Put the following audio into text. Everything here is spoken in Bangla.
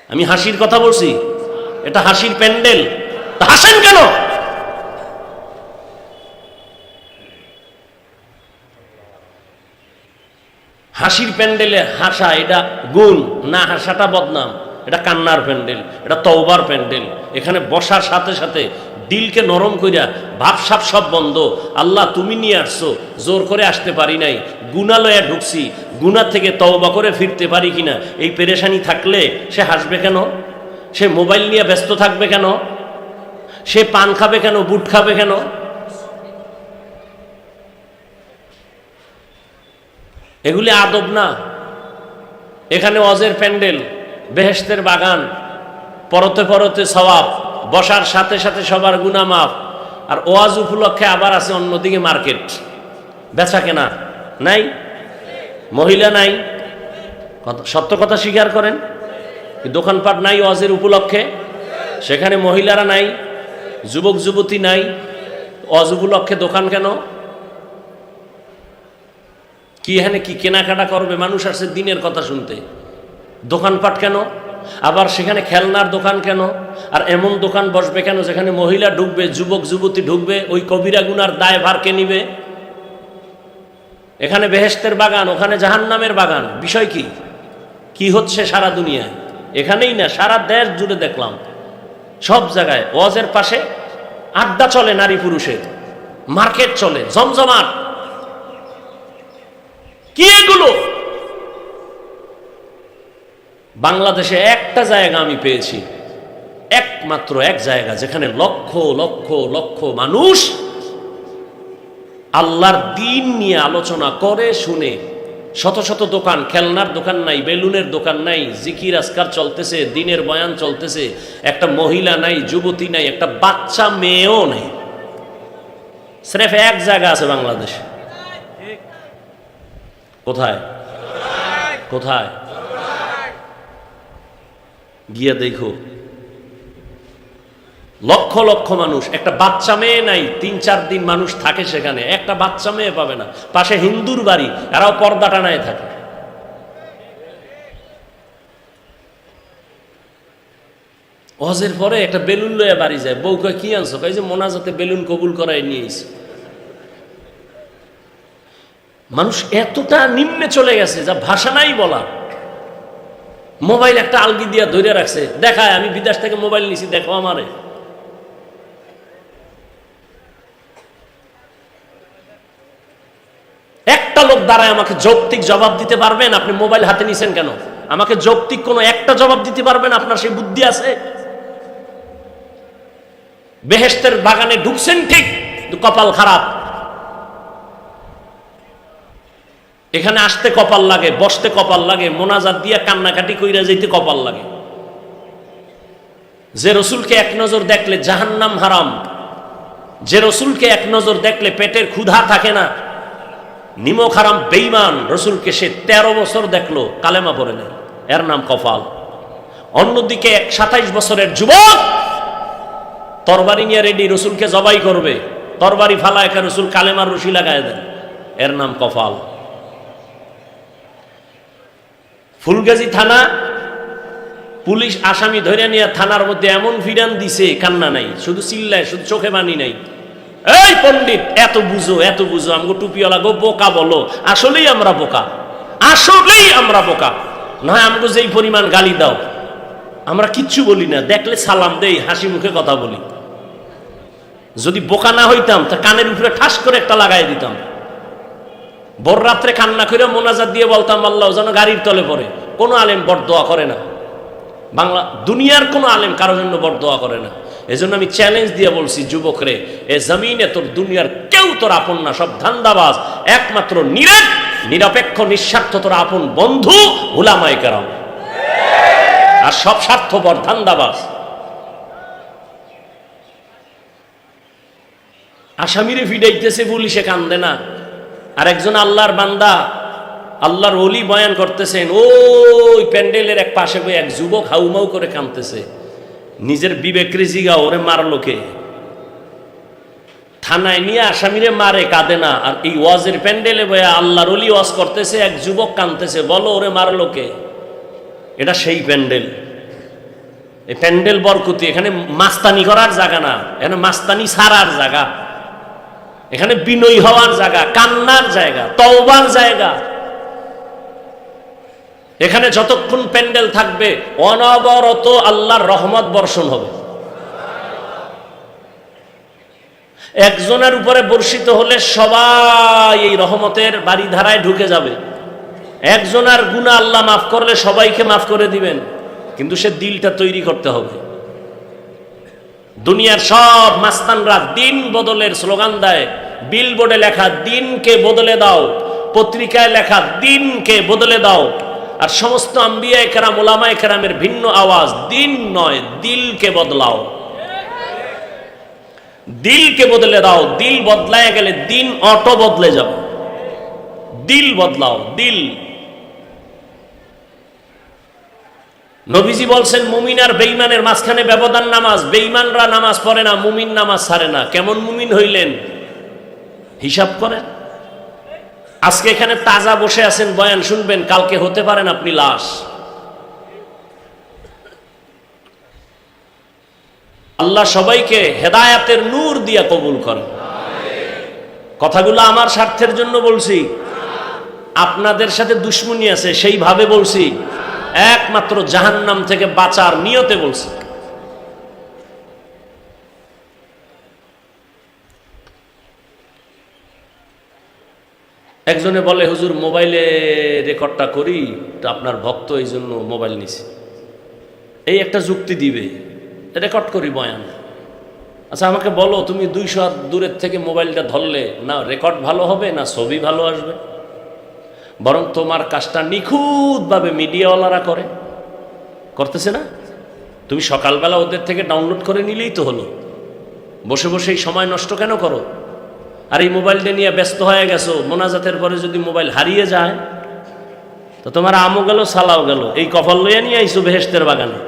আমি হাসির কথা বলছি, এটা হাসির প্যান্ডেল, তা হাসেন কেন? হাসির প্যান্ডেলে হাসা এটা গুণ না, হাসাটা বদনাম। এটা কান্নার প্যান্ডেল, এটা তওবার প্যান্ডেল। এখানে বসার সাথে সাথে দিলকে নরম কইরা ভাবসাব সব বন্ধ। আল্লাহ তুমি নিয়ে আসছো, জোর করে আসতে পারি নাই, গুনালয়ে ঢুকছি, গুনা থেকে তওবা করে ফিরতে পারি কিনা, এই পেরেশানি থাকলে সে হাসবে কেন? সে মোবাইল নিয়ে ব্যস্ত থাকবে কেন? সে পান খাবে কেন? বুট খাবে কেন? এগুলি আদব না। এখানে ওয়াজের প্যান্ডেল, বেহেশতের বাগান, পরতে পরতে সওয়াব, বসার সাথে সাথে সবার গুনাহ মাফ। আর ওয়াজ উপলক্ষে আবার আছে অন্যদিকে মার্কেট, বেচা কেনা নাই, মহিলা নাই, সত্য কথা স্বীকার করেন। দোকানপাট নাই ওয়াজের উপলক্ষে, সেখানে মহিলারা নাই, যুবক যুবতী নাই, ওয়াজ উপলক্ষে দোকান কেন? কি এখানে কি কেনাকাটা করবে? মানুষ আসছে দিনের কথা শুনতে, দোকানপাট কেন? আবার সেখানে খেলনার দোকান কেন? আর এমন দোকান বসবে কেন যেখানে মহিলা ঢুকবে, যুবক যুবতী ঢুকবে? ওই কবিরা গুনার দায় ভার কে নিবে? এখানে বেহেশতের বাগান, ওখানে জাহান্নামের বাগান। বিষয় কি? কি হচ্ছে সারা দুনিয়ায়? এখানেই না, সারা দেশ জুড়ে দেখলাম সব জায়গায় ওয়াজের পাশে আড্ডা চলে, নারী পুরুষের মার্কেট চলে, জমজমাট। কি এগুলো? বাংলাদেশে একটা জায়গা আমি পেয়েছি, একমাত্র এক জায়গা, যেখানে লক্ষ লক্ষ লক্ষ মানুষ আল্লাহর দ্বীন নিয়ে আলোচনা করে শুনে। শত শত দোকান, খেলনার দোকান নাই, বেলুনের দোকান নাই, জিকির আজকার চলতেছে, দ্বীনের বয়ান চলতেছে, একটা মহিলা নাই, যুবতী নাই, একটা বাচ্চা মেয়েও নেই। স্রেফ এক জায়গা আছে বাংলাদেশে। কোথায়? কোথায়? গিয়ে দেখো, লক্ষ লক্ষ মানুষ, একটা বাচ্চা মেয়ে নাই। 3-4 দিন মানুষ থাকে সেখানে, একটা বাচ্চা মেয়ে পাবে না। পাশে হিন্দুর বাড়ি, এরাও পর্দা টানায় থাকে। ওয়াজের পরে একটা বেলুন লয়ে বাড়ি যায়, বউ কয় কি আনছো? কয় যে মোনাজাতে বেলুন কবুল করায় নিয়েছি। মানুষ এতটা নিম্নে চলে গেছে যা ভাষা নাই বলা। মোবাইল একটা আলগি দিয়া ধরে রাখছে, দেখায় আমি বিদেশ থেকে মোবাইল নিছি, দেখো আমারে। একটা লোক দ্বারায় আমাকে যৌক্তিক জবাব দিতে পারবেন আপনি মোবাইল হাতে নিছেন কেন? আমাকে যৌক্তিক কোনো একটা জবাব দিতে পারবেন? আপনার সেই বুদ্ধি আছে? বেহেশতের বাগানে ঢুকছেন ঠিক, কপাল খারাপ। এখানে আসতে কপাল লাগে, বসতে কপাল লাগে, মোনাজাত দিয়া কান্নাকাটি কইরা যাইতে কপাল লাগে। যে রসুলকে এক নজর দেখলে জাহান্নাম হারাম, যে রসুলকে এক নজর দেখলে পেটের ক্ষুধা থাকে না, নিমক হারাম বেঈমান রসুলকে সে 13 বছর দেখলো, কালেমা পড়ে নেয়, এর নাম কপাল। অন্যদিকে 27 বছরের যুবক তরবারি নিয়ে রেডি, রসুলকে জবাই করবে, তরবারি ফালায় রসুল কালেমার রশি লাগায় দেন, এর নাম কপাল। ফুলগাজী থানা পুলিশ আসামি ধরে নিয়ে থানার মধ্যে এমন ফিরান দিছে, কান্না নাই, শুধু চিল্লায়, শুধু চোখে বানি নাই। এই পণ্ডিত, এত বুঝো, এত বুঝো, আমগো টুপিওয়ালা গো বোকা বলো। আসলেই আমরা বোকা, আসলেই আমরা বোকা। নয় আমগো যেই পরিমাণ গালি দাও, আমরা কিচ্ছু বলি না, দেখলে সালাম দেই, হাসি মুখে কথা বলি। যদি বোকা না হইতাম তা কানের উপরে ঠাস করে একটা লাগাই দিতাম। ভোর রাত্রে কান্না করে মোনাজাত দিয়ে বলতাম আল্লাহ যেন গাড়ির তলে পড়ে। কোনো আলেম বরদোয়া করে না, বাংলা দুনিয়ার কোনো আলেম কারোর জন্য বরদোয়া করে না। এজন্য আমি চ্যালেঞ্জ দিয়ে বলছি, যুবকরে, এ জমিনে তোর দুনিয়ার কেউ তোর আপন না, সব ধান্দাবাজ। একমাত্র নিরপেক্ষ নিঃস্বার্থ তোর আপন বন্ধু উলামায়ে কেরাম, আর সব স্বার্থপর ধান্দাবাজ। আসামিরে ফিডাইতেছে পুলিশে, কান্দে না। আর একজন আল্লাহর বান্দা, আল্লাহর ওলি বয়ান করতেছেন, ওই প্যান্ডেলের এক পাশে বই এক যুবক হাউমাউ করে কাঁদতেছে। নিজের বিবেকরে জিগা, ওরে মারলো কে? থানায় নিয়ে আসামিরে মারে, কাঁদে না। আর এই ওয়াজের প্যান্ডেলে বয়া আল্লাহর ওলি ওয়াজ করতেছে, এক যুবক কাঁদতেছে, বলো ওরে মারলো কে? এটা সেই প্যান্ডেল, এই প্যান্ডেল বরকতি, এখানে মাস্তানি করার জায়গা না, এখানে মাস্তানি ছাড়ার জায়গা, এখানে বিনয়ী হওয়ার জায়গা, কান্নার জায়গা, তওবার জায়গা। এখানে যতক্ষণ প্যান্ডেল থাকবে অনবরত আল্লাহর রহমত বর্ষণ হবে। একজনের উপরে বর্ষিত হলে সবাই এই রহমতের বাড়িধারায় ঢুকে যাবে। একজনের গুনাহ আল্লাহ মাফ করলে সবাইকে মাফ করে দিবেন, কিন্তু সে দিলটা তৈরি করতে হবে। দুনিয়ার সব মাস্তানরা দিন বদলের স্লোগান দেয়, বিলবোর্ডে লেখা দিনকে বদলে দাও, পত্রিকায় লেখা দিনকে বদলে দাও, আর সমস্ত আম্বিয়ায়ে কেরাম উলামায়ে কেরামের ভিন্ন আওয়াজ, দিন নয় দিলকে বদলাও, দিলকে বদলে দাও। দিল বদলায় গেলে দিন অটো বদলে যাবে। দিল বদলাও, দিল। নবীজি বলছেন মুমিন আর বেঈমানের মাঝখানে ব্যবধান নামাজ। বেঈমানরা নামাজ পড়ে না, মুমিন নামাজ ছাড়ে না। কেমন মুমিন হইলেন হিসাব করেন। আজকে এখানে তাজা বসে আছেন, বয়ান শুনবেন, কালকে হতে পারেন আপনি লাশ। আল্লাহ সবাইকে হেদায়াতের নূর দিয়া কবুল করেন। কথাগুলো আমার স্বার্থের জন্য বলছি, আপনাদের সাথে দুশ্মনী আছে সেইভাবে বলছি, একমাত্র জাহান্নাম থেকে বাঁচার নিয়তে বলছি। একজনে বলে হুজুর মোবাইলে রেকর্ডটা করি, তো আপনার ভক্ত এই জন্য মোবাইল নিছে, এই একটা যুক্তি দিবে, রেকর্ড করি বয়ান। আচ্ছা আমাকে বলো, তুমি 200 হাত দূরের থেকে মোবাইলটা ধরলে না রেকর্ড ভালো হবে না ছবি ভালো আসবে? বরং তোমার কাজটা নিখুঁতভাবে মিডিয়াওয়ালারা করতেছে না? তুমি সকালবেলা ওদের থেকে ডাউনলোড করে নিলেই তো হলো। বসে বসে এই সময় নষ্ট কেন করো? আর এই মোবাইলটা নিয়ে ব্যস্ত হয়ে গেছো, মোনাজাতের পরে যদি মোবাইল হারিয়ে যায় তো তোমার আমও গেল সালাও গেল, এই কপাল লইয়া নিয়ে আইসো বেহেশতের বাগানে।